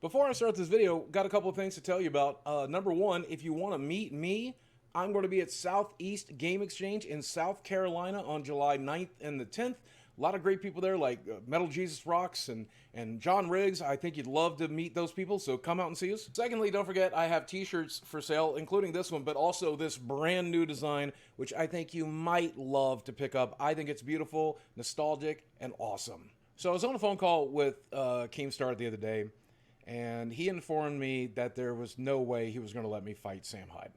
Before I start this video, got a couple of things to tell you about. Number one, if you want to meet me, I'm going to be at Southeast Game Exchange in South Carolina on July 9th and the 10th. A lot of great people there like Metal Jesus Rocks and John Riggs. I think you'd love to meet those people, so come out and see us. Secondly, don't forget I have t-shirts for sale, including this one, but also this brand new design, which I think you might love to pick up. I think it's beautiful, nostalgic, and awesome. So I was on a phone call with Keemstar the other day, and he informed me that there was no way he was going to let me fight Sam Hyde,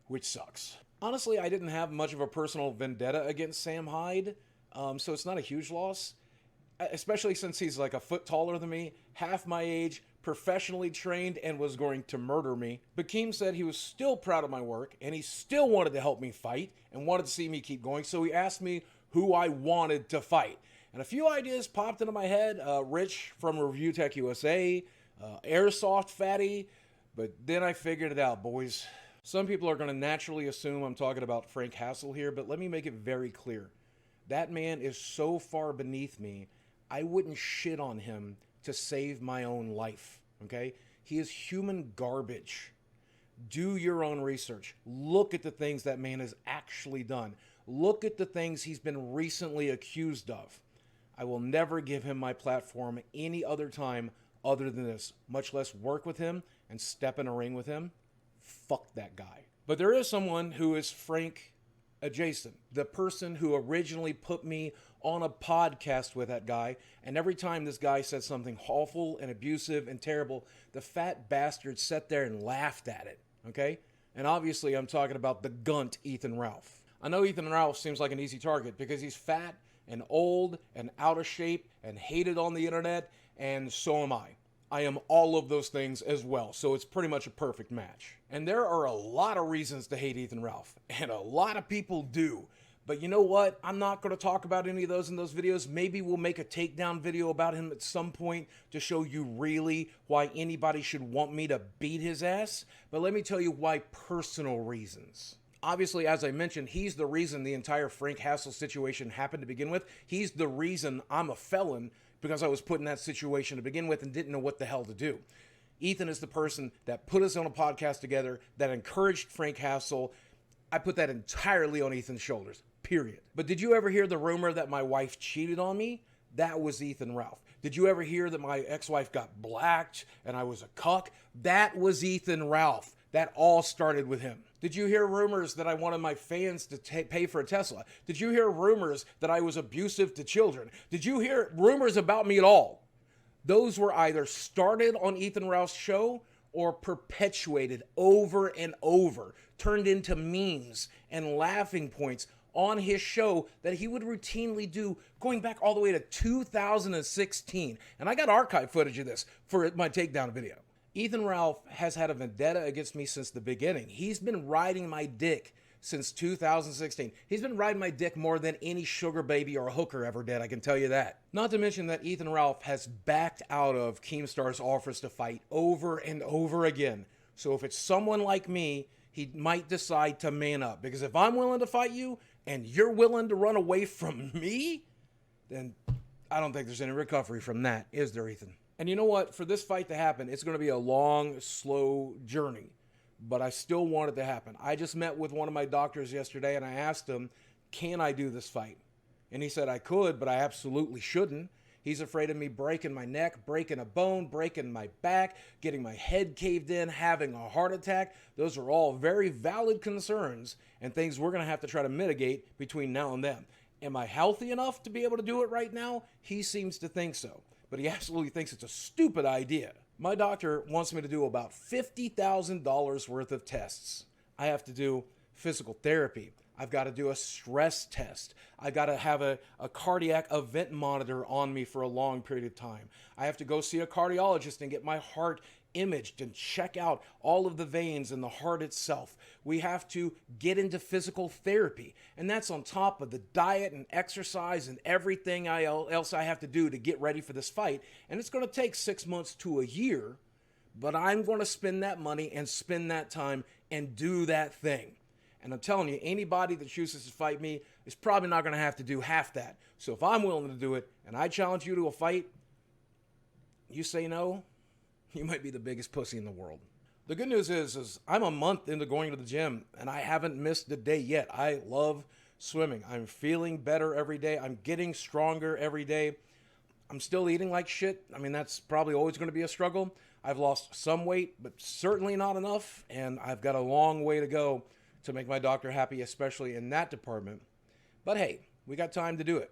which sucks. Honestly, I didn't have much of a personal vendetta against Sam Hyde, so it's not a huge loss, especially since he's like a foot taller than me, half my age, professionally trained, and was going to murder me. But Keem said he was still proud of my work, and he still wanted to help me fight, and wanted to see me keep going, so he asked me who I wanted to fight. And a few ideas popped into my head. Rich from Review Tech USA, Airsoft Fatty, but then I figured it out, boys. Some people are going to naturally assume I'm talking about Frank Hassel here, but let me make it very clear. That man is so far beneath me, I wouldn't shit on him to save my own life, okay? He is human garbage. Do your own research. Look at the things that man has actually done. Look at the things he's been recently accused of. I will never give him my platform any other time other than this, much less work with him and step in a ring with him. Fuck that guy. But there is someone who is Frank adjacent, the person who originally put me on a podcast with that guy, and every time this guy said something awful and abusive and terrible, the fat bastard sat there and laughed at it, okay? And obviously I'm talking about the gunt Ethan Ralph. I know Ethan Ralph seems like an easy target because he's fat and old and out of shape and hated on the internet, and so am I. I am all of those things as well, so it's pretty much a perfect match. And there are a lot of reasons to hate Ethan Ralph, and a lot of people do. But you know what? I'm not going to talk about any of those in those videos. Maybe we'll make a takedown video about him at some point to show you really why anybody should want me to beat his ass. But let me tell you why personal reasons. Obviously, as I mentioned, he's the reason the entire Frank Hassel situation happened to begin with. He's the reason I'm a felon because I was put in that situation to begin with and didn't know what the hell to do. Ethan is the person that put us on a podcast together, that encouraged Frank Hassel. I put that entirely on Ethan's shoulders, period. But did you ever hear the rumor that my wife cheated on me? That was Ethan Ralph. Did you ever hear that my ex-wife got blacked and I was a cuck? That was Ethan Ralph. That all started with him. Did you hear rumors that I wanted my fans to pay for a Tesla? Did you hear rumors that I was abusive to children? Did you hear rumors about me at all? Those were either started on Ethan Ralph's show or perpetuated over and over, turned into memes and laughing points on his show that he would routinely do going back all the way to 2016. And I got archive footage of this for my takedown video. Ethan Ralph has had a vendetta against me since the beginning. He's been riding my dick since 2016. He's been riding my dick more than any sugar baby or hooker ever did, I can tell you that. Not to mention that Ethan Ralph has backed out of Keemstar's offers to fight over and over again. So if it's someone like me, he might decide to man up. Because if I'm willing to fight you and you're willing to run away from me, then I don't think there's any recovery from that, is there, Ethan? And you know what? For this fight to happen, it's going to be a long, slow journey. But I still want it to happen. I just met with one of my doctors yesterday and I asked him, can I do this fight? And he said I could, but I absolutely shouldn't. He's afraid of me breaking my neck, breaking a bone, breaking my back, getting my head caved in, having a heart attack. Those are all very valid concerns and things we're going to have to try to mitigate between now and then. Am I healthy enough to be able to do it right now? He seems to think so, but he absolutely thinks it's a stupid idea. My doctor wants me to do about $50,000 worth of tests. I have to do physical therapy. I've got to do a stress test. I've got to have a cardiac event monitor on me for a long period of time. I have to go see a cardiologist and get my heart imaged and check out all of the veins in the heart itself. We have to get into physical therapy, and that's on top of the diet and exercise and everything else I have to do to get ready for this fight. And it's going to take 6 months to a year, but I'm going to spend that money and spend that time and do that thing. And I'm telling you, anybody that chooses to fight me is probably not going to have to do half that. So if I'm willing to do it and I challenge you to a fight, you say no, you might be the biggest pussy in the world. The good news is I'm a month into going to the gym and I haven't missed a day yet. I love swimming. I'm feeling better every day. I'm getting stronger every day. I'm still eating like shit. I mean, that's probably always going to be a struggle. I've lost some weight, but certainly not enough. And I've got a long way to go to make my doctor happy, especially in that department. But hey, we got time to do it.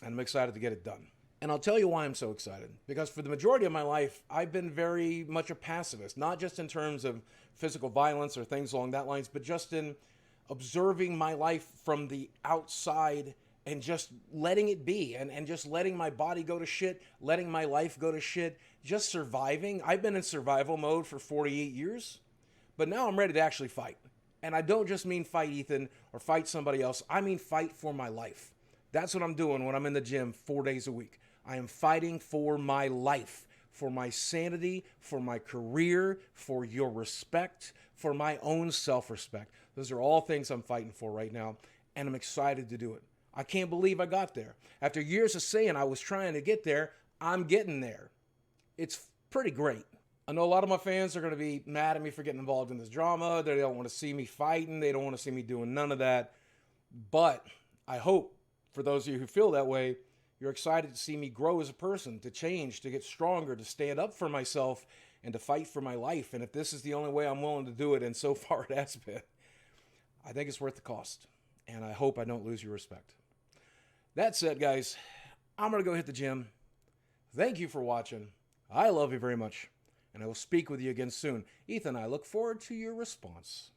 And I'm excited to get it done. And I'll tell you why I'm so excited. Because for the majority of my life, I've been very much a pacifist, not just in terms of physical violence or things along that lines, but just in observing my life from the outside and just letting it be and just letting my body go to shit, letting my life go to shit, just surviving. I've been in survival mode for 48 years, but now I'm ready to actually fight. And I don't just mean fight Ethan or fight somebody else. I mean fight for my life. That's what I'm doing when I'm in the gym 4 days a week. I am fighting for my life, for my sanity, for my career, for your respect, for my own self-respect. Those are all things I'm fighting for right now, and I'm excited to do it. I can't believe I got there. After years of saying I was trying to get there, I'm getting there. It's pretty great. I know a lot of my fans are going to be mad at me for getting involved in this drama. They don't want to see me fighting. They don't want to see me doing none of that. But I hope, for those of you who feel that way, you're excited to see me grow as a person, to change, to get stronger, to stand up for myself, and to fight for my life. And if this is the only way I'm willing to do it, and so far it has been, I think it's worth the cost. And I hope I don't lose your respect. That said, guys, I'm going to go hit the gym. Thank you for watching. I love you very much. And I will speak with you again soon. Ethan, I look forward to your response.